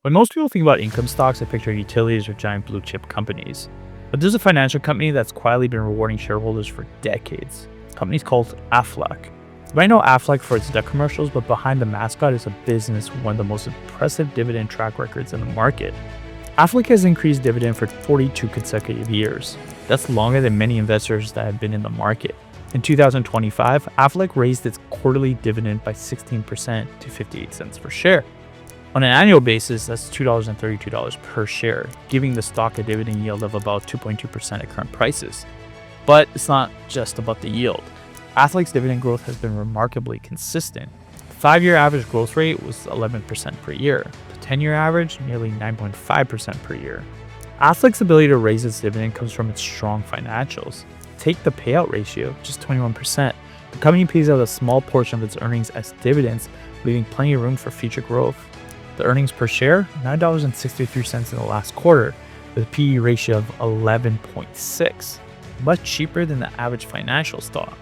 When most people think about income stocks, they picture utilities or giant blue chip companies. But there's a financial company that's quietly been rewarding shareholders for decades. The company's called Aflac. You might know Aflac for its debt commercials, but behind the mascot is a business with one of the most impressive dividend track records in the market. Aflac has increased dividend for 42 consecutive years. That's longer than many investors that have been in the market. In 2025, Aflac raised its quarterly dividend by 16% to 58 cents per share. On an annual basis, that's $2.32 per share, giving the stock a dividend yield of about 2.2% at current prices. But it's not just about the yield. Aflac's dividend growth has been remarkably consistent. The 5-year average growth rate was 11% per year. The 10-year average, nearly 9.5% per year. Aflac's ability to raise its dividend comes from its strong financials. Take the payout ratio, just 21%. The company pays out a small portion of its earnings as dividends, leaving plenty of room for future growth. The earnings per share, $9.63 in the last quarter, with a PE ratio of 11.6, much cheaper than the average financial stock.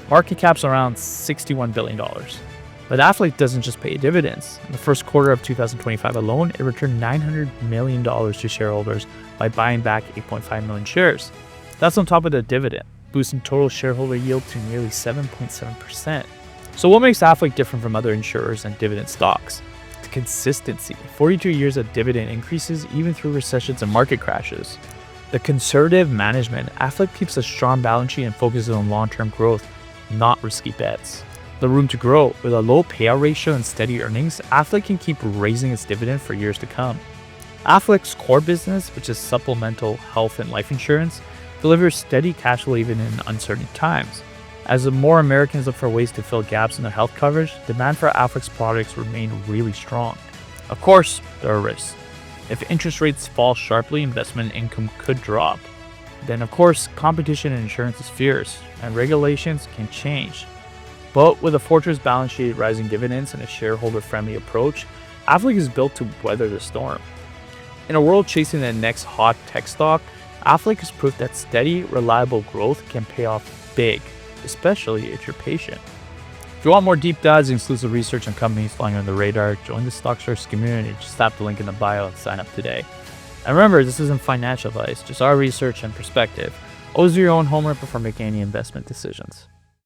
Market cap's around $61 billion. But Aflac doesn't just pay dividends. In the first quarter of 2025 alone, it returned $900 million to shareholders by buying back 8.5 million shares. That's on top of the dividend, boosting total shareholder yield to nearly 7.7%. So what makes Aflac different from other insurers and dividend stocks? Consistency. 42 years of dividend increases even through recessions and market crashes. The conservative management. Aflac keeps a strong balance sheet and focuses on long-term growth, not risky bets. The room to grow. With a low payout ratio and steady earnings, Aflac can keep raising its dividend for years to come. Aflac's core business, which is supplemental health and life insurance, delivers steady cash flow even in uncertain times. As more Americans look for ways to fill gaps in their health coverage, demand for Aflac's products remain really strong. Of course, there are risks. If interest rates fall sharply, investment income could drop. Then, of course, competition in insurance is fierce, and regulations can change. But with a fortress balance sheet, rising dividends, and a shareholder-friendly approach, Aflac is built to weather the storm. In a world chasing the next hot tech stock, Aflac has proved that steady, reliable growth can pay off big, especially if you're patient. If you want more deep dives and exclusive research on companies flying under the radar, join the StockSearch community. Just tap the link in the bio and sign up today. And remember, this isn't financial advice, just our research and perspective. Always do your own homework before making any investment decisions.